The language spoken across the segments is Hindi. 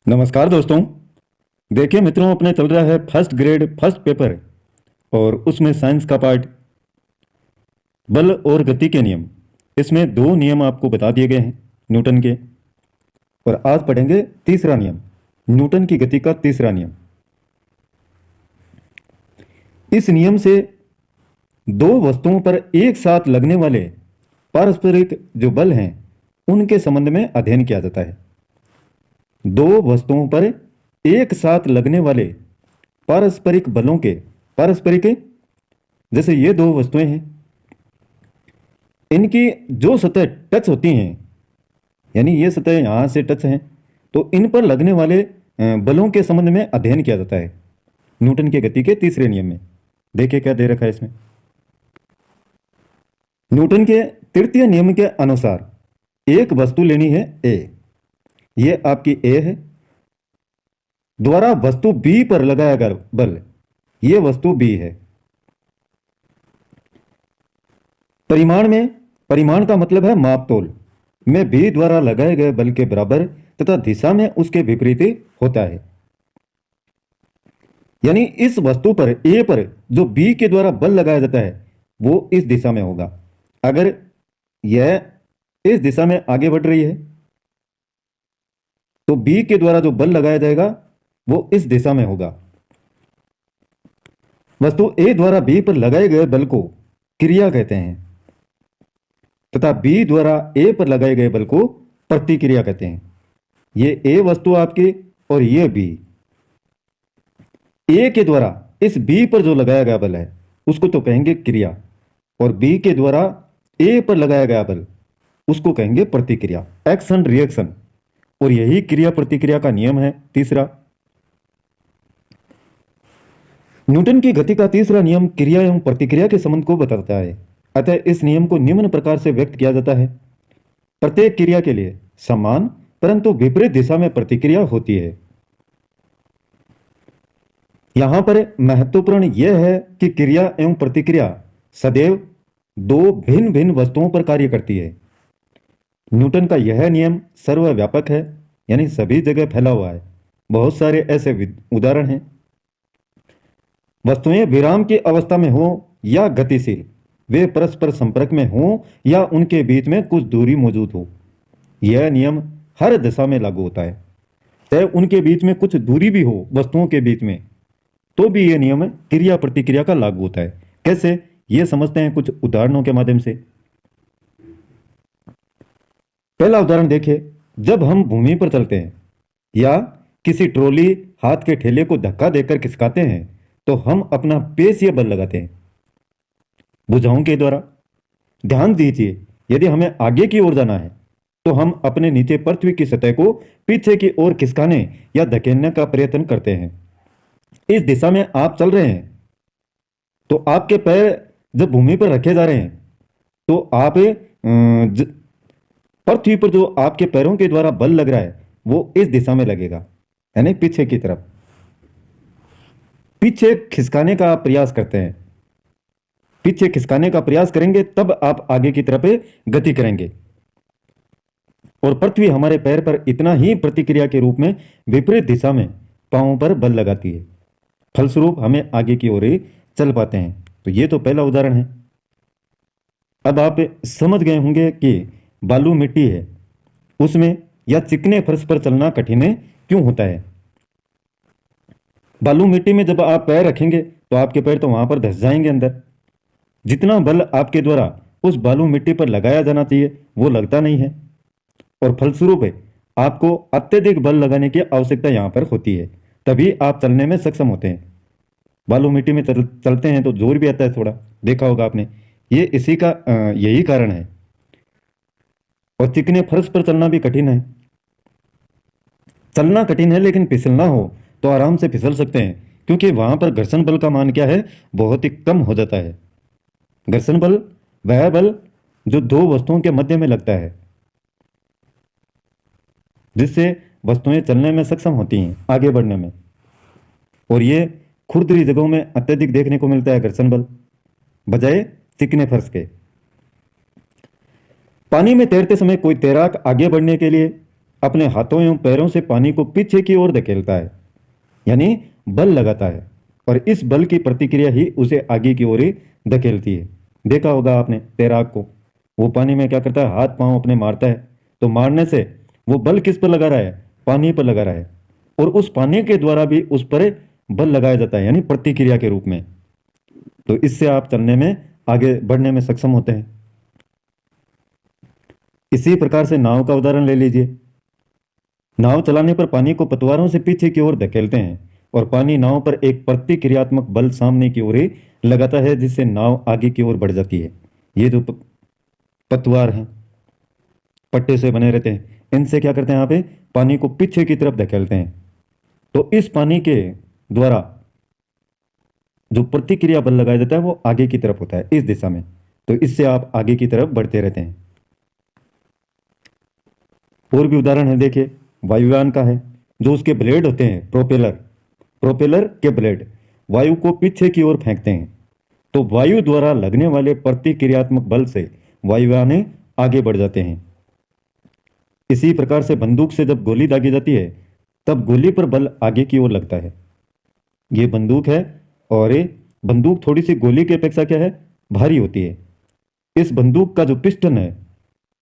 नमस्कार दोस्तों। देखिए मित्रों, अपने चल रहा है फर्स्ट ग्रेड फर्स्ट पेपर और उसमें साइंस का पार्ट बल और गति के नियम। इसमें दो नियम आपको बता दिए गए हैं न्यूटन के, और आज पढ़ेंगे तीसरा नियम, न्यूटन की गति का तीसरा नियम। इस नियम से दो वस्तुओं पर एक साथ लगने वाले पारस्परिक जो बल हैं उनके संबंध में अध्ययन किया जाता है। दो वस्तुओं पर एक साथ लगने वाले पारस्परिक बलों के पारस्परिक, जैसे ये दो वस्तुएं हैं, इनकी जो सतह टच होती हैं, यानी ये सतह यहां से टच हैं, तो इन पर लगने वाले बलों के संबंध में अध्ययन किया जाता है न्यूटन की गति के तीसरे नियम में। देखिए क्या दे रखा है इसमें। न्यूटन के तृतीय नियम के अनुसार एक वस्तु लेनी है ए, ये आपकी ए है, द्वारा वस्तु बी पर लगाया गया बल, ये वस्तु बी है। परिमाण में, परिमाण का मतलब है मापतोल में बी द्वारा लगाए गए बल के बराबर तथा दिशा में उसके विपरीत होता है। यानी इस वस्तु पर ए पर जो बी के द्वारा बल लगाया जाता है वो इस दिशा में होगा। अगर यह इस दिशा में आगे बढ़ रही है तो बी के द्वारा जो बल लगाया जाएगा वो इस दिशा में होगा। वस्तु ए द्वारा बी पर लगाए गए बल को क्रिया कहते हैं तथा बी द्वारा ए पर लगाए गए बल को प्रतिक्रिया कहते हैं। ये ए वस्तु आपकी और ये बी। ए के द्वारा इस बी पर जो लगाया गया बल है उसको तो कहेंगे क्रिया, और बी के द्वारा ए पर लगाया गया बल उसको कहेंगे प्रतिक्रिया, एक्शन रिएक्शन। और यही क्रिया प्रतिक्रिया का नियम है तीसरा। न्यूटन की गति का तीसरा नियम क्रिया एवं प्रतिक्रिया के संबंध को बताता है। अतः इस नियम को निम्न प्रकार से व्यक्त किया जाता है। प्रत्येक क्रिया के लिए समान परंतु विपरीत दिशा में प्रतिक्रिया होती है। यहां पर महत्वपूर्ण यह है कि क्रिया एवं प्रतिक्रिया सदैव दो भिन्न भिन्न वस्तुओं पर कार्य करती है। न्यूटन का यह नियम सर्वव्यापक है, यानी सभी जगह फैला हुआ है। बहुत सारे ऐसे उदाहरण हैं। वस्तुएं विराम की अवस्था में हो या गतिशील, वे परस्पर संपर्क में हो या उनके बीच में कुछ दूरी मौजूद हो, यह नियम हर दिशा में लागू होता है। चाहे उनके बीच में कुछ दूरी भी हो वस्तुओं के बीच में, तो भी यह नियम क्रिया प्रतिक्रिया का लागू होता है। कैसे, यह समझते हैं कुछ उदाहरणों के माध्यम से। पहला उदाहरण देखिए। जब हम भूमि पर चलते हैं या किसी ट्रॉली हाथ के ठेले को धक्का देकर खिसकाते हैं तो हम अपना पेशीय बल लगाते हैं भुजाओं के द्वारा। ध्यान दीजिए, यदि हमें आगे की ओर जाना है तो हम अपने नीचे पृथ्वी की सतह को पीछे की ओर खिसकाने या धकेलने का प्रयत्न करते हैं। इस दिशा में आप चल रहे हैं तो आपके पैर जब भूमि पर रखे जा रहे हैं तो आप पृथ्वी पर जो आपके पैरों के द्वारा बल लग रहा है वो इस दिशा में लगेगा, यानी पीछे की तरफ। पीछे खिसकाने का प्रयास करते हैं, पीछे खिसकाने का प्रयास करेंगे तब आप आगे की तरफ गति करेंगे, और पृथ्वी हमारे पैर पर इतना ही प्रतिक्रिया के रूप में विपरीत दिशा में पांवों पर बल लगाती है। फलस्वरूप हमें आगे की ओर चल पाते हैं। तो ये तो पहला उदाहरण है। अब आप समझ गए होंगे कि बालू मिट्टी है, उसमें या चिकने फर्श पर चलना कठिन क्यों होता है। बालू मिट्टी में जब आप पैर रखेंगे तो आपके पैर तो वहां पर धंस जाएंगे अंदर। जितना बल आपके द्वारा उस बालू मिट्टी पर लगाया जाना चाहिए वो लगता नहीं है, और फलस्वरूप आपको अत्यधिक बल लगाने की आवश्यकता यहां पर होती है, तभी आप चलने में सक्षम होते हैं। बालू मिट्टी में चलते हैं तो जोर भी आता है थोड़ा, देखा होगा आपने। ये इसी का यही कारण है। और चिकने फर्श पर चलना भी कठिन है। चलना कठिन है लेकिन फिसलना हो तो आराम से फिसल सकते हैं, क्योंकि वहां पर घर्षण बल का मान क्या है, बहुत ही कम हो जाता है। घर्षण बल वह बल जो दो वस्तुओं के मध्य में लगता है, जिससे वस्तुएं चलने में सक्षम होती हैं, आगे बढ़ने में। और ये खुरदरी जगहों में अत्यधिक देखने को मिलता है घर्षण बल, बजाय चिकने फर्श के। पानी में तैरते समय कोई तैराक आगे बढ़ने के लिए अपने हाथों एवं पैरों से पानी को पीछे की ओर धकेलता है, यानी बल लगाता है, और इस बल की प्रतिक्रिया ही उसे आगे की ओर ही धकेलती है। देखा होगा आपने तैराक को, वो पानी में क्या करता है, हाथ पांव अपने मारता है, तो मारने से वो बल किस पर लगा रहा है, पानी पर लगा रहा है, और उस पानी के द्वारा भी उस पर बल लगाया जाता है, यानी प्रतिक्रिया के रूप में। तो इससे आप चलने में, आगे बढ़ने में सक्षम होते हैं। इसी प्रकार से नाव का उदाहरण ले लीजिए। नाव चलाने पर पानी को पतवारों से पीछे की ओर धकेलते हैं, और पानी नाव पर एक प्रतिक्रियात्मक बल सामने की ओर ही लगाता है, जिससे नाव आगे की ओर बढ़ जाती है। ये जो पतवार हैं, पट्टे से बने रहते हैं, इनसे क्या करते हैं, यहाँ पे पानी को पीछे की तरफ धकेलते हैं। तो इस पानी के द्वारा जो प्रतिक्रिया बल लगाया जाता है वो आगे की तरफ होता है, इस दिशा में। तो इससे आप आगे की तरफ बढ़ते रहते हैं। और भी उदाहरण है, देखिए वायुयान का है। जो उसके ब्लेड होते हैं, प्रोपेलर के ब्लेड वायु को पीछे की ओर फेंकते हैं, तो वायु द्वारा लगने वाले प्रतिक्रियात्मक बल से वायुयान आगे बढ़ जाते हैं। इसी प्रकार से बंदूक से जब गोली दागी जाती है, तब गोली पर बल आगे की ओर लगता है। ये बंदूक है, और ये बंदूक थोड़ी सी गोली की अपेक्षा क्या है, भारी होती है। इस बंदूक का जो पिस्टन है,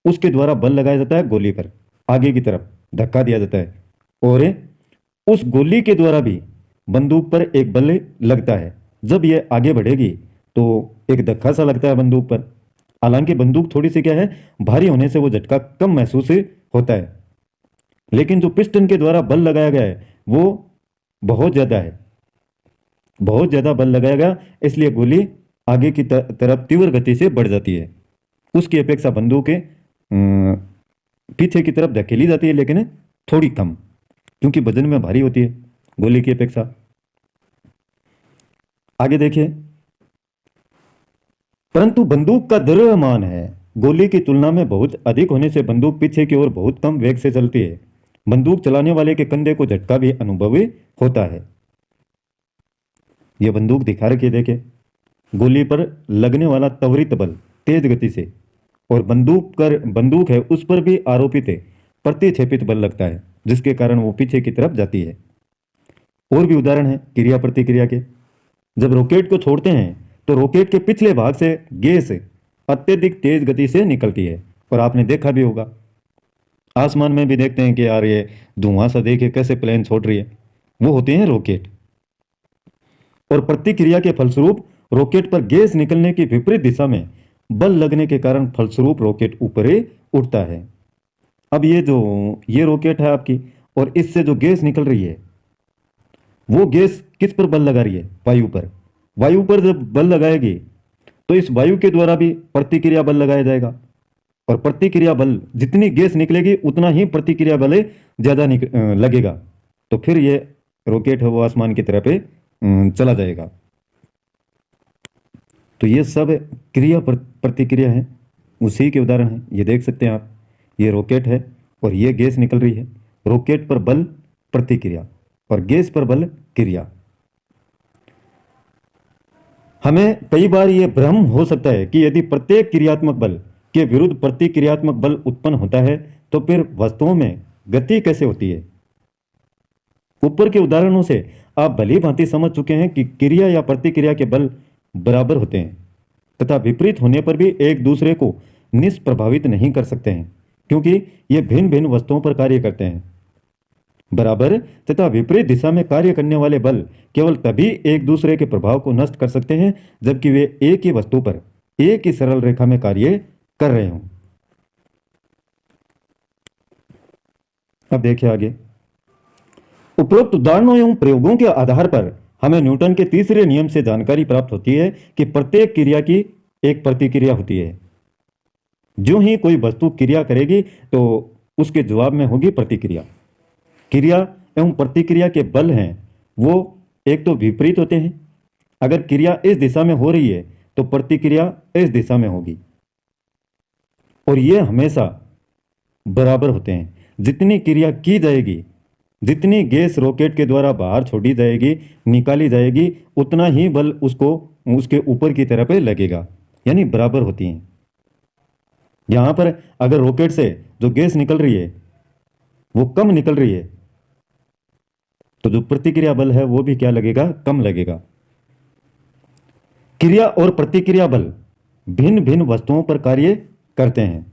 उसके द्वारा बल लगाया जाता है गोली पर, आगे की तरफ धक्का दिया जाता है, और उस गोली के द्वारा भी बंदूक पर एक बल लगता है। जब ये आगे बढ़ेगी तो एक धक्का सा लगता है बंदूक पर। हालांकि बंदूक थोड़ी सी क्या है, भारी होने से वो झटका कम महसूस होता है, लेकिन जो पिस्टन के द्वारा बल लगाया गया है वो बहुत ज्यादा है, बहुत ज्यादा बल लगाया गया, इसलिए गोली आगे की तरफ तीव्र गति से बढ़ जाती है। उसकी अपेक्षा बंदूक के पीछे की तरफ धकेली जाती है, लेकिन थोड़ी कम, क्योंकि वजन में भारी होती है गोली की अपेक्षा। आगे देखिए, परंतु बंदूक का द्रव्यमान है गोली की तुलना में बहुत अधिक होने से बंदूक पीछे की ओर बहुत कम वेग से चलती है। बंदूक चलाने वाले के कंधे को झटका भी अनुभवी होता है। यह बंदूक दिखा रखी है, देखे गोली पर लगने वाला त्वरित बल तेज गति से, और बंदूक है उस पर भी आरोपित है प्रतिक्षेपित बल लगता है, जिसके कारण वो पीछे की तरफ जाती है। और भी उदाहरण है क्रिया प्रतिक्रिया के। जब रॉकेट को छोड़ते हैं तो रॉकेट के पिछले भाग से गैस अत्यधिक तेज गति से निकलती है, और आपने देखा भी होगा, आसमान में भी देखते हैं कि यार ये धुआं सा देखे कैसे प्लेन छोड़ रही है, वो होते हैं रॉकेट। और प्रतिक्रिया के फलस्वरूप रॉकेट पर गैस निकलने की विपरीत दिशा में बल लगने के कारण फलस्वरूप रॉकेट ऊपर उठता है। अब ये रॉकेट है आपकी, और इससे जो गैस निकल रही है वो गैस किस पर बल लगा रही है, वायु पर। वायु पर जब बल लगाएगी तो इस वायु के द्वारा भी प्रतिक्रिया बल लगाया जाएगा, और प्रतिक्रिया बल जितनी गैस निकलेगी उतना ही प्रतिक्रिया बल ज्यादा लगेगा। तो फिर ये रॉकेट है वो आसमान की तरफ चला जाएगा। तो ये सब क्रिया प्रतिक्रिया है, उसी के उदाहरण है। ये देख सकते हैं आप, ये रॉकेट है और ये गैस निकल रही है। रॉकेट पर बल प्रतिक्रिया और गैस पर बल क्रिया। हमें कई बार यह भ्रम हो सकता है कि यदि प्रत्येक क्रियात्मक बल के विरुद्ध प्रतिक्रियात्मक बल उत्पन्न होता है तो फिर वस्तुओं में गति कैसे होती है। ऊपर के उदाहरणों से आप भली भांति समझ चुके हैं कि क्रिया या प्रतिक्रिया के बल बराबर होते हैं तथा विपरीत होने पर भी एक दूसरे को निष्प्रभावित नहीं कर सकते हैं, क्योंकि ये भिन्न भिन्न वस्तुओं पर कार्य करते हैं। बराबर तथा विपरीत दिशा में कार्य करने वाले बल केवल तभी एक दूसरे के प्रभाव को नष्ट कर सकते हैं जबकि वे एक ही वस्तु पर एक ही सरल रेखा में कार्य कर रहे हों। अब देखिए आगे, उपरोक्त उदाहरणों एवं प्रयोगों के आधार पर हमें न्यूटन के तीसरे नियम से जानकारी प्राप्त होती है कि प्रत्येक क्रिया की एक प्रतिक्रिया होती है। जो ही कोई वस्तु क्रिया करेगी तो उसके जवाब में होगी प्रतिक्रिया। क्रिया एवं प्रतिक्रिया के बल हैं वो एक तो विपरीत होते हैं। अगर क्रिया इस दिशा में हो रही है तो प्रतिक्रिया इस दिशा में होगी, और ये हमेशा बराबर होते हैं। जितनी क्रिया की जाएगी, जितनी गैस रॉकेट के द्वारा बाहर छोड़ी जाएगी, निकाली जाएगी, उतना ही बल उसको उसके ऊपर की तरफ लगेगा, यानी बराबर होती हैं। यहां पर अगर रॉकेट से जो गैस निकल रही है वो कम निकल रही है, तो जो प्रतिक्रिया बल है वो भी क्या लगेगा, कम लगेगा। क्रिया और प्रतिक्रिया बल भिन्न भिन्न वस्तुओं पर कार्य करते हैं,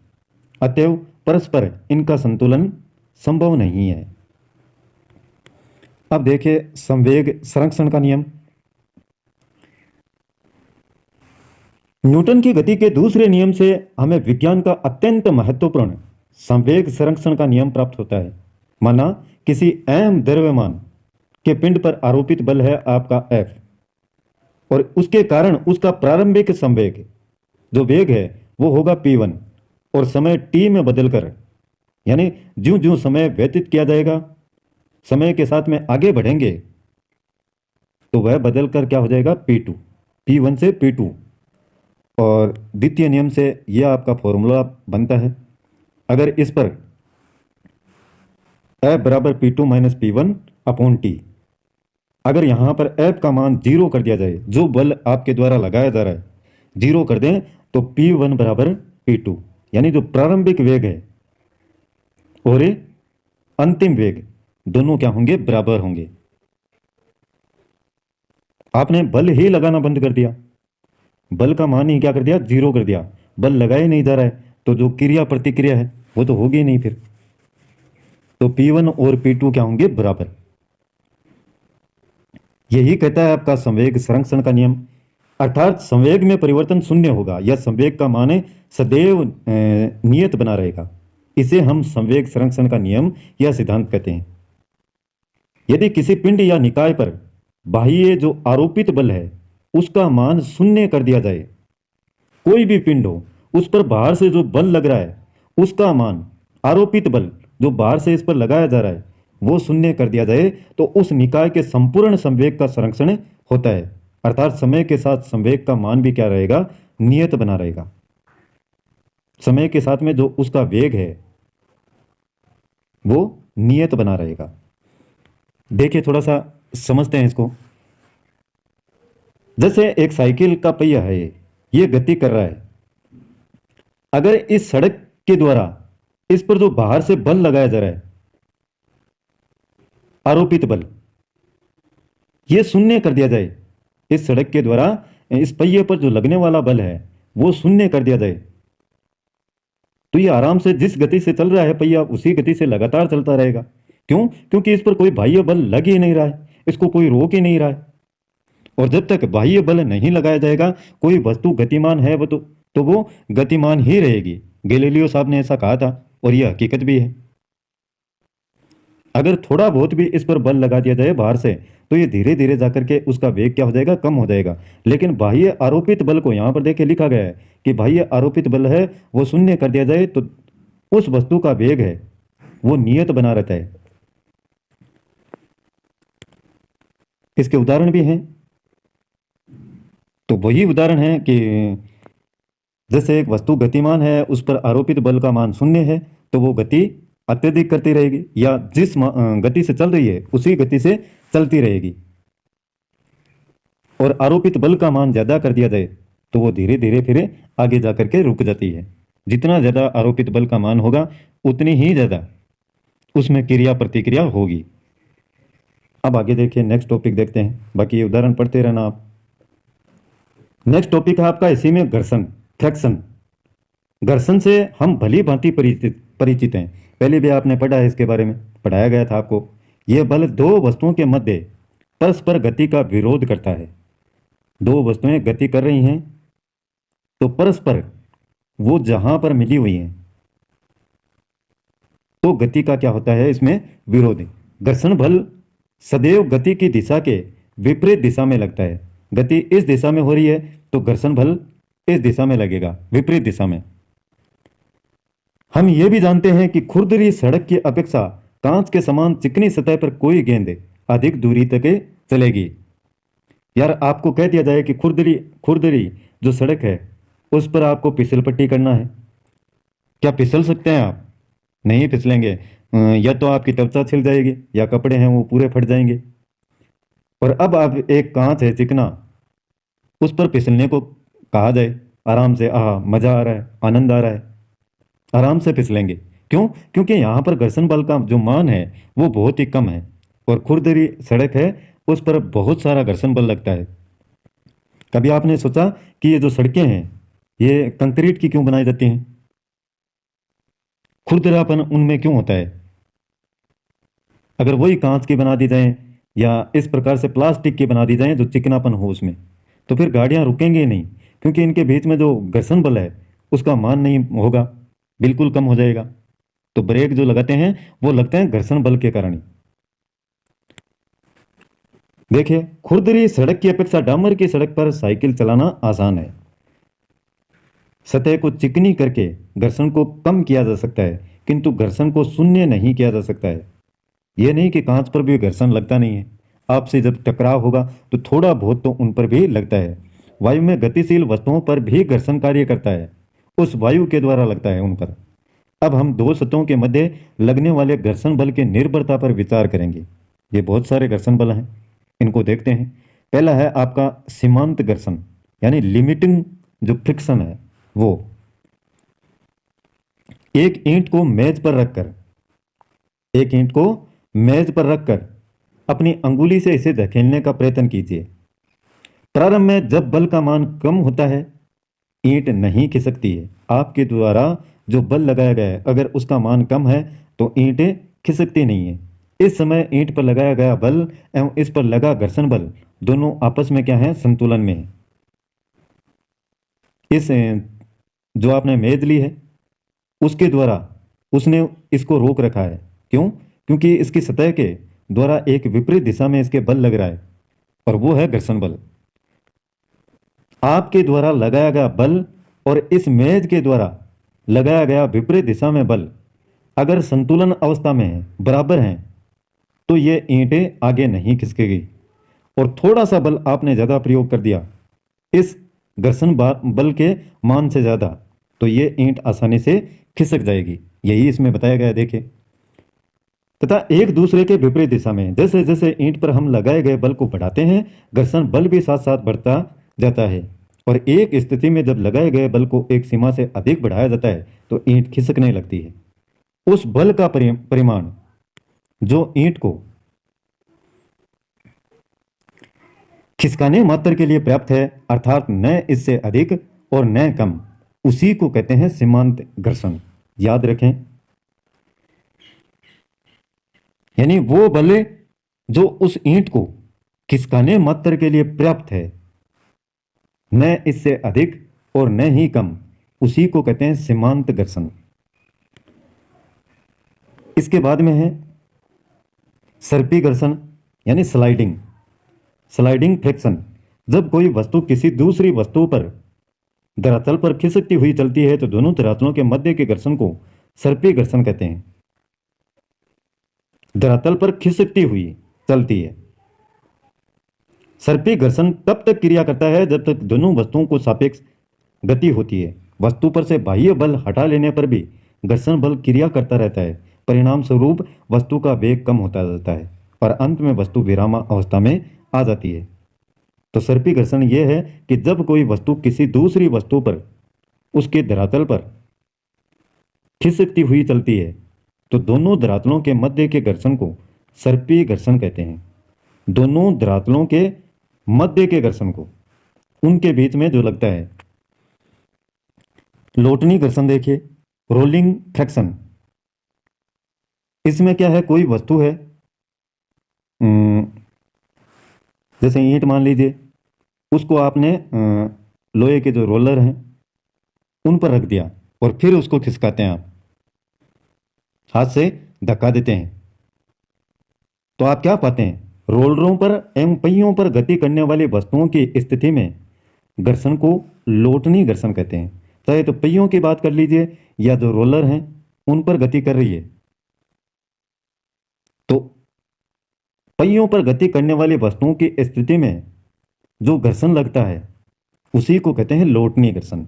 अतएव परस्पर इनका संतुलन संभव नहीं है। अब देखिए संवेग संरक्षण का नियम। न्यूटन की गति के दूसरे नियम से हमें विज्ञान का अत्यंत महत्वपूर्ण संवेग संरक्षण का नियम प्राप्त होता है। माना किसी अहम द्रव्यमान के पिंड पर आरोपित बल है आपका F, और उसके कारण उसका प्रारंभिक संवेग जो वेग है वो होगा p1, और समय t में बदलकर, यानी ज्यों ज्यों समय व्यतीत किया जाएगा, समय के साथ में आगे बढ़ेंगे, तो वह बदलकर क्या हो जाएगा, p2, p1 से p2। और द्वितीय नियम से यह आपका फॉर्मूला बनता है। अगर इस पर F बराबर p2 minus p1 upon t, अगर यहां पर F का मान 0 कर दिया जाए, जो बल आपके द्वारा लगाया जा रहा है 0 कर दें, तो p1 बराबर p2, यानी जो प्रारंभिक वेग है और अंतिम वेग दोनों क्या होंगे, बराबर होंगे। आपने बल ही लगाना बंद कर दिया, बल का मान ही क्या कर दिया, 0 कर दिया, बल लगाया नहीं जा रहा है, तो जो क्रिया प्रतिक्रिया है वो तो होगी नहीं फिर। तो p1 और p2 क्या होंगे, बराबर। यही कहता है आपका संवेग संरक्षण का नियम, अर्थात संवेग में परिवर्तन शून्य होगा या संवेग का मान सदैव नियत बना रहेगा। इसे हम संवेग संरक्षण का नियम या सिद्धांत कहते हैं। यदि किसी पिंड या निकाय पर बाह्य जो आरोपित बल है उसका मान शून्य कर दिया जाए, कोई भी पिंड हो उस पर बाहर से जो बल लग रहा है उसका मान, आरोपित बल जो बाहर से इस पर लगाया जा रहा है वो शून्य कर दिया जाए, तो उस निकाय के संपूर्ण संवेग का संरक्षण होता है। अर्थात समय के साथ संवेग का मान भी क्या रहेगा, नियत बना रहेगा। समय के साथ में जो उसका वेग है वो नियत बना रहेगा। देखिए थोड़ा सा समझते हैं इसको। जैसे एक साइकिल का पहिया है, ये गति कर रहा है। अगर इस सड़क के द्वारा इस पर जो बाहर से बल लगाया जा रहा है, आरोपित बल, ये शून्य कर दिया जाए, इस सड़क के द्वारा इस पहिए पर जो लगने वाला बल है वो शून्य कर दिया जाए, तो ये आराम से जिस गति से चल रहा है पहिया उसी गति से लगातार चलता रहेगा। क्यों? क्योंकि इस पर कोई बाह्य बल लग ही नहीं रहा है, इसको कोई रोक ही नहीं रहा है। और जब तक बाह्य बल नहीं लगाया जाएगा, कोई वस्तु गतिमान है वो तो वो गतिमान ही रहेगी। गैलीलियो साहब ने ऐसा कहा था और यह हकीकत भी है। अगर थोड़ा बहुत भी इस पर बल लगा दिया जाए बाहर से, तो ये धीरे धीरे जाकर के उसका वेग क्या हो जाएगा, कम हो जाएगा। लेकिन बाह्य आरोपित बल को यहां पर देखिए लिखा गया है कि बाह्य आरोपित बल है वो शून्य कर दिया जाए, तो उस वस्तु का वेग है वो नियत बना रहता है। इसके उदाहरण भी हैं। तो वही उदाहरण है कि जैसे एक वस्तु गतिमान है, उस पर आरोपित बल का मान शून्य है, तो वो गति अत्यधिक करती रहेगी, या जिस गति से चल रही है उसी गति से चलती रहेगी। और आरोपित बल का मान ज्यादा कर दिया जाए तो वो धीरे धीरे फिर आगे जाकर के रुक जाती है। जितना ज्यादा आरोपित बल का मान होगा उतनी ही ज्यादा उसमें क्रिया प्रतिक्रिया होगी। अब आगे देखिए, नेक्स्ट टॉपिक देखते हैं, बाकी ये उदाहरण पढ़ते रहना आप। नेक्स्ट टॉपिक है आपका इसी में घर्षण, फ्रिक्शन। घर्षण से हम भली भांति परिचित हैं, पहले भी आपने पढ़ा है, इसके बारे में पढ़ाया गया था आपको। यह बल दो वस्तुओं के मध्य परस्पर गति का विरोध करता है। दो वस्तुएं गति कर रही हैं तो परस्पर वो जहां पर मिली हुई हैं तो गति का क्या होता है, इसमें विरोध। घर्षण बल सदैव गति की दिशा के विपरीत दिशा में लगता है। गति इस दिशा में हो रही है तो घर्षण बल इस दिशा में लगेगा, विपरीत दिशा में। हम यह भी जानते हैं कि खुरदरी सड़क की अपेक्षा कांच के समान चिकनी सतह पर कोई गेंद अधिक दूरी तक चलेगी। यार आपको कह दिया जाए कि खुरदरी जो सड़क है उस पर आपको फिसल पट्टी करना है, क्या फिसल सकते हैं आप? नहीं फिसलेंगे। या तो आपकी त्वचा छिल जाएगी या कपड़े हैं वो पूरे फट जाएंगे। और अब आप एक कांच है चिकना, उस पर फिसलने को कहा जाए आराम से, मजा आ रहा है, आनंद आ रहा है, आराम से फिसलेंगे। क्यों? क्योंकि यहाँ पर घर्षण बल का जो मान है वो बहुत ही कम है, और खुरदरी सड़क है उस पर बहुत सारा घर्षण बल लगता है। कभी आपने सोचा कि ये जो सड़कें हैं ये कंक्रीट की क्यों बनाई जाती हैं? खुरदरापन उनमें क्यों होता है? अगर वही कांच की बना दी जाए या इस प्रकार से प्लास्टिक की बना दी जाए जो चिकनापन हो उसमें, तो फिर गाड़ियां रुकेंगी ही नहीं, क्योंकि इनके बीच में जो घर्षण बल है उसका मान नहीं होगा, बिल्कुल कम हो जाएगा। तो ब्रेक जो लगाते हैं वो लगते हैं घर्षण बल के कारण ही। देखिए, खुरदरी सड़क की अपेक्षा डामर की सड़क पर साइकिल चलाना आसान है। सतह को चिकनी करके घर्षण को कम किया जा सकता है, किंतु घर्षण को शून्य नहीं किया जा सकता है। यह नहीं कि कांच पर भी घर्षण लगता नहीं है, आपसे जब टकराव होगा तो थोड़ा बहुत तो उन पर भी लगता है। वायु में गतिशील वस्तुओं पर भी घर्षण कार्य करता है, उस वायु के द्वारा लगता है उन पर। अब हम दो सतहों के मध्य लगने वाले घर्षण बल की निर्भरता पर विचार करेंगे। ये बहुत सारे घर्षण बल हैं, इनको देखते हैं। पहला है आपका सीमांत घर्षण, यानी लिमिटिंग जो फ्रिक्शन है वो। एक ईंट को मेज पर रखकर एक ईंट को मेज पर रखकर अपनी अंगुली से इसे धकेलने का प्रयत्न कीजिए। प्रारंभ में जब बल का मान कम होता है, ईंट नहीं खिसकती है। आपके द्वारा जो बल लगाया गया है अगर उसका मान कम है तो ईंट खिसकती नहीं है। इस समय ईंट पर लगाया गया बल एवं इस पर लगा घर्षण बल दोनों आपस में क्या है, संतुलन में है। इस जो आपने मेज ली है उसके द्वारा उसने इसको रोक रखा है। क्यों? क्योंकि इसकी सतह के द्वारा एक विपरीत दिशा में इसके बल लग रहा है, और वो है घर्षण बल। आपके द्वारा लगाया गया बल और इस मेज के द्वारा लगाया गया विपरीत दिशा में बल अगर संतुलन अवस्था में है, बराबर हैं, तो ये ईंटें आगे नहीं खिसकेगी। और थोड़ा सा बल आपने ज़्यादा प्रयोग कर दिया इस घर्षण बल के मान से ज़्यादा, तो ये ईंट आसानी से खिसक जाएगी। यही इसमें बताया गया है, देखिए। तथा एक दूसरे के विपरीत दिशा में जैसे जैसे ईंट पर हम लगाए गए बल को बढ़ाते हैं, घर्षण बल भी साथ साथ बढ़ता जाता है। और एक स्थिति में जब लगाए गए बल को एक सीमा से अधिक बढ़ाया जाता है तो ईंट खिसकने लगती है। उस बल का परिमाण जो ईंट को खिसकाने मात्र के लिए पर्याप्त है, अर्थात न इससे अधिक और न कम, उसी को कहते हैं सीमांत घर्षण। याद रखें, यानी वो बल जो उस ईंट को खिसकाने मात्र के लिए पर्याप्त है, न इससे अधिक और न ही कम, उसी को कहते हैं सीमांत घर्षण। इसके बाद में है सर्पी घर्षण, यानी स्लाइडिंग फ्रिक्शन। जब कोई वस्तु किसी दूसरी वस्तु पर धरातल पर खिसकती हुई चलती है तो दोनों धरातलों के मध्य के घर्षण को सर्पी घर्षण कहते हैं। धरातल पर खिसकती हुई चलती है। सर्पी घर्षण तब तक क्रिया करता है जब तक दोनों वस्तुओं को सापेक्ष गति होती है। वस्तु पर से बाह्य बल हटा लेने पर भी घर्षण बल क्रिया करता रहता है। परिणाम स्वरूप वस्तु का वेग कम होता जाता है और अंत में वस्तु विरामावस्था में आ जाती है। तो सर्पी घर्षण यह है कि जब कोई वस्तु किसी दूसरी वस्तु पर उसके धरातल पर खिसकती हुई चलती है तो दोनों धरातलों के मध्य के घर्षण को सर्पी घर्षण कहते हैं। दोनों धरातलों के मध्य के घर्षण को, उनके बीच में जो लगता है। लोटनी घर्षण देखिए, रोलिंग फ्रैक्शन। इसमें क्या है, कोई वस्तु है, जैसे ईंट मान लीजिए, उसको आपने लोहे के जो रोलर हैं उन पर रख दिया और फिर उसको खिसकाते हैं, आप हाथ से धक्का देते हैं, तो आप क्या पाते हैं, रोलरों पर एवं पहियों पर गति करने वाली वस्तुओं की स्थिति में घर्षण को लोटनी घर्षण कहते हैं। चाहे तो पहियों की बात कर लीजिए या जो रोलर हैं उन पर गति कर रही है, तो पहियों पर गति करने वाली वस्तुओं की स्थिति में जो घर्षण लगता है उसी को कहते हैं लोटनी घर्षण।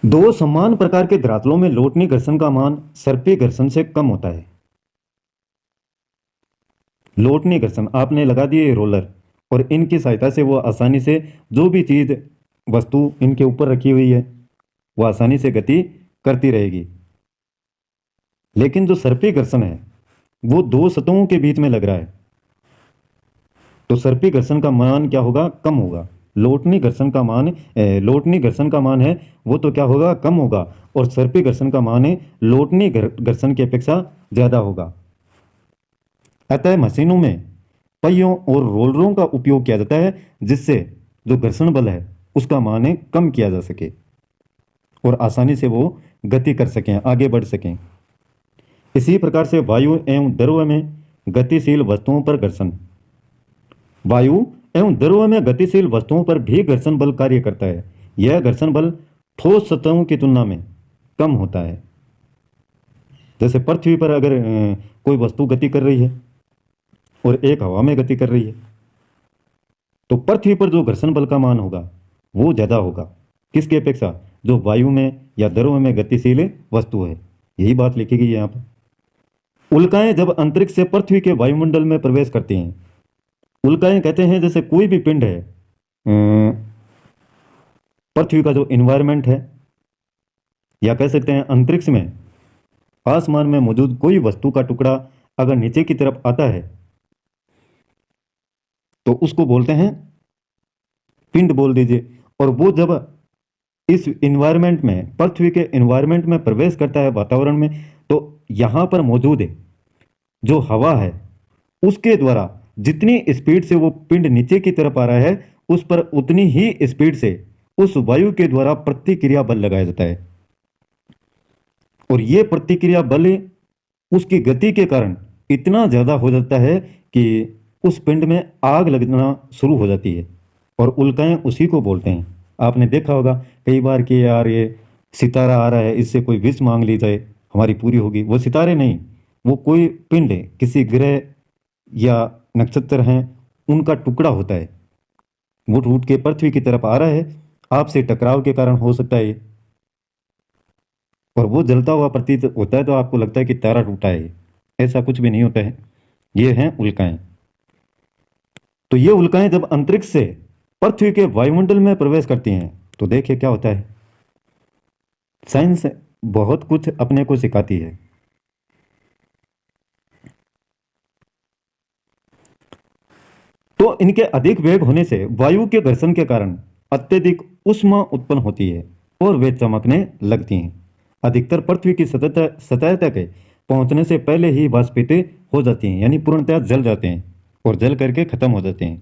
दो समान प्रकार के धरातलों में लोटनी घर्षण का मान सर्पी घर्षण से कम होता है। लोटनी घर्षण आपने लगा दिए रोलर और इनकी सहायता से वो आसानी से जो भी चीज वस्तु इनके ऊपर रखी हुई है, वो आसानी से गति करती रहेगी। लेकिन जो सर्पी घर्षण है वो दो सतहों के बीच में लग रहा है, तो सर्पी घर्षण का मान क्या होगा? कम होगा। लोटनी घर्षण का मान है वो तो क्या होगा? कम होगा। और सर्पी घर्षण का मान है लोटनी घर्षण की अपेक्षा ज्यादा होगा। अतः मशीनों में पहियों और रोलरों का उपयोग किया जाता है, जिससे जो घर्षण बल है उसका मान है कम किया जा सके और आसानी से वो गति कर सकें, आगे बढ़ सकें। इसी प्रकार से वायु एवं द्रव में गतिशील वस्तुओं पर घर्षण, वायु एवं द्रव में गतिशील वस्तुओं पर भी घर्षण बल कार्य करता है। यह घर्षण बल ठोस सतहों की तुलना में कम होता है। जैसे पृथ्वी पर अगर कोई वस्तु गति कर रही है और एक हवा में गति कर रही है, तो पृथ्वी पर जो घर्षण बल का मान होगा वो ज्यादा होगा। किसकी अपेक्षा? जो वायु में या द्रव में गतिशील वस्तु है। यही बात लिखी गई है यहाँ पर। उल्काएं जब अंतरिक्ष से पृथ्वी के वायुमंडल में प्रवेश करती हैं, उल्काएं कहते हैं जैसे कोई भी पिंड है, पृथ्वी का जो इन्वायरमेंट है, या कह सकते हैं अंतरिक्ष में आसमान में मौजूद कोई वस्तु का टुकड़ा अगर नीचे की तरफ आता है तो उसको बोलते हैं पिंड बोल दीजिए। और वो जब इस इन्वायरमेंट में, पृथ्वी के इन्वायरमेंट में प्रवेश करता है, वातावरण में, तो यहां पर मौजूद है जो हवा है उसके द्वारा जितनी स्पीड से वो पिंड नीचे की तरफ आ रहा है उस पर उतनी ही स्पीड से उस वायु के द्वारा प्रतिक्रिया बल लगाया जाता है। और ये प्रतिक्रिया बल उसकी गति के कारण इतना ज्यादा हो जाता है कि उस पिंड में आग लगना शुरू हो जाती है। और उल्काएं उसी को बोलते हैं। आपने देखा होगा कई बार कि यार ये सितारा आ रहा है, इससे कोई विश मांग ली जाए, हमारी पूरी होगी। वो सितारे नहीं, वो कोई पिंड है, किसी ग्रह या नक्षत्र हैं उनका टुकड़ा होता है। वो टूट के पृथ्वी की तरफ आ रहा है, आपसे टकराव के कारण हो सकता है ये। और वो जलता हुआ प्रतीत होता है तो आपको लगता है कि तारा टूटा है। ऐसा कुछ भी नहीं होता है। ये हैं उल्काएं। तो ये उल्काएं जब अंतरिक्ष से पृथ्वी के वायुमंडल में प्रवेश करती हैं तो देखिए क्या होता है। साइंस बहुत कुछ अपने को सिखाती है। तो इनके अधिक वेग होने से वायु के घर्षण के कारण अत्यधिक ऊष्मा उत्पन्न होती है और वे चमकने लगती हैं। अधिकतर पृथ्वी की सतह तक पहुंचने से पहले ही वाष्पित हो जाती हैं, यानी पूर्णतः जल जाते हैं और जल करके खत्म हो जाते हैं।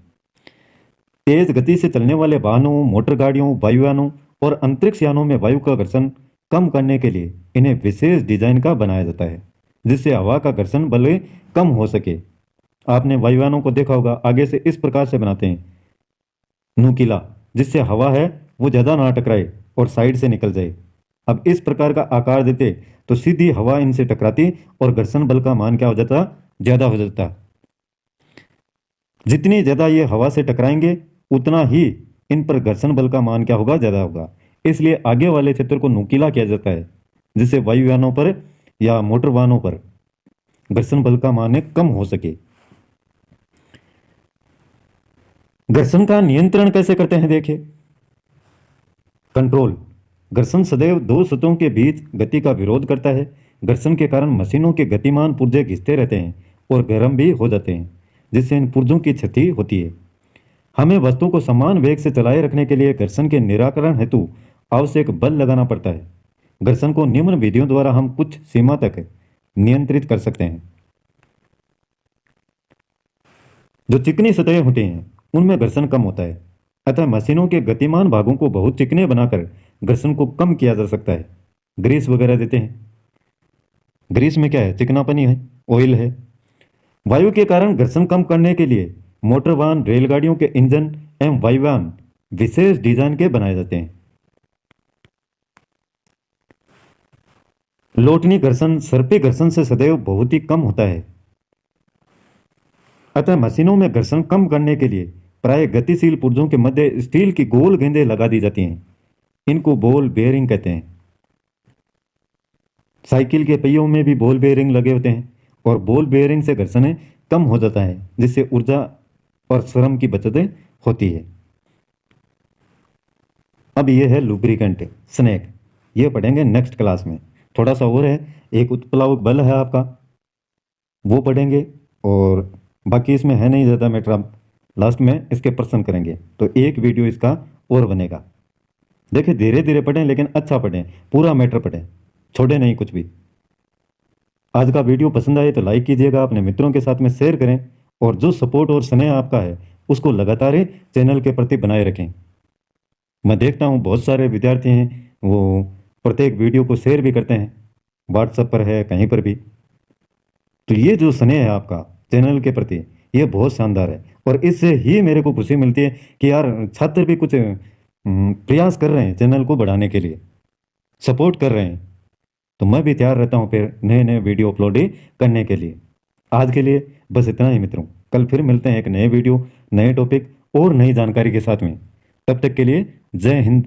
तेज गति से चलने वाले वाहनों, मोटर गाड़ियों, वायुयानों और अंतरिक्ष यानों में वायु का घर्षण कम करने के लिए इन्हें विशेष डिजाइन का बनाया जाता है, जिससे हवा का घर्षण बल कम हो सके। आपने वायुयानों को देखा होगा, आगे से इस प्रकार से बनाते हैं नुकीला, जिससे हवा है वो ज्यादा ना टकराए और साइड से निकल जाए। अब इस प्रकार का आकार देते तो सीधी हवा इनसे टकराती और घर्षण बल का मान क्या हो जाता? ज्यादा हो जाता। जितनी ज्यादा ये हवा से टकराएंगे उतना ही इन पर घर्षण बल का मान क्या होगा? ज्यादा होगा। इसलिए आगे वाले क्षेत्र को नुकीला किया जाता है, जिससे वायुयानों पर या मोटर वाहनों पर घर्षण बल का मान कम हो सके। घर्षण का नियंत्रण कैसे करते हैं? देखिए, कंट्रोल। घर्षण सदैव दो सतहों के बीच गति का विरोध करता है। घर्षण के कारण मशीनों के गतिमान पुर्जे घिसते रहते हैं और गर्म भी हो जाते हैं, जिससे इन पुर्जों की क्षति होती है। हमें वस्तु को समान वेग से चलाए रखने के लिए घर्षण के निराकरण हेतु आवश्यक बल लगाना पड़ता है। घर्षण को निम्न विधियों द्वारा हम कुछ सीमा तक नियंत्रित कर सकते हैं। जो चिकनी सतहें होती हैं उनमें घर्षण कम होता है, अतः मशीनों के गतिमान भागों को बहुत चिकने बनाकर घर्षण को कम किया जा सकता है। ग्रीस वगैरह देते हैं। ग्रीस में क्या है? चिकनापनी है, ऑयल है। वायु के कारण घर्षण कम करने के लिए मोटर वाहन, रेलगाड़ियों के इंजन एवं वायुयान विशेष डिजाइन के बनाए जाते हैं। लोटनी घर्षण सर्पी घर्षण से सदैव बहुत ही कम होता है, अतः मशीनों में घर्षण कम करने के लिए प्राय गतिशील पुर्जों के मध्य स्टील की गोल गेंदें लगा दी जाती हैं। इनको बॉल बेयरिंग कहते हैं। साइकिल के पहियों में भी बॉल बेयरिंग लगे होते हैं और बॉल बेयरिंग से घर्षण कम हो जाता है, जिससे ऊर्जा और श्रम की बचत होती है। अब ये है लुब्रिकेंट स्नेक, ये पढ़ेंगे नेक्स्ट क्लास में। थोड़ा सा और है, एक उत्प्लावक बल है आपका, वो पढ़ेंगे। और बाकी इसमें है नहीं ज़्यादा मैटर, आप लास्ट में इसके प्रश्न करेंगे तो एक वीडियो इसका और बनेगा। देखिए धीरे धीरे पढ़ें लेकिन अच्छा पढ़ें, पूरा मैटर पढ़ें, छोड़े नहीं कुछ भी। आज का वीडियो पसंद आए तो लाइक कीजिएगा, अपने मित्रों के साथ में शेयर करें, और जो सपोर्ट और स्नेह आपका है उसको लगातार ही चैनल के प्रति बनाए रखें। मैं देखता हूँ बहुत सारे विद्यार्थी हैं वो प्रत्येक वीडियो को शेयर भी करते हैं, व्हाट्सएप पर है कहीं पर भी। तो ये जो स्नेह है आपका चैनल के प्रति, ये बहुत शानदार है। और इससे ही मेरे को खुशी मिलती है कि यार छात्र भी कुछ प्रयास कर रहे हैं चैनल को बढ़ाने के लिए, सपोर्ट कर रहे हैं। तो मैं भी तैयार रहता हूँ फिर नए नए वीडियो अपलोड ही करने के लिए। आज के लिए बस इतना ही मित्रों, कल फिर मिलते हैं एक नए वीडियो, नए टॉपिक और नई जानकारी के साथ में। तब तक के लिए जय हिंद।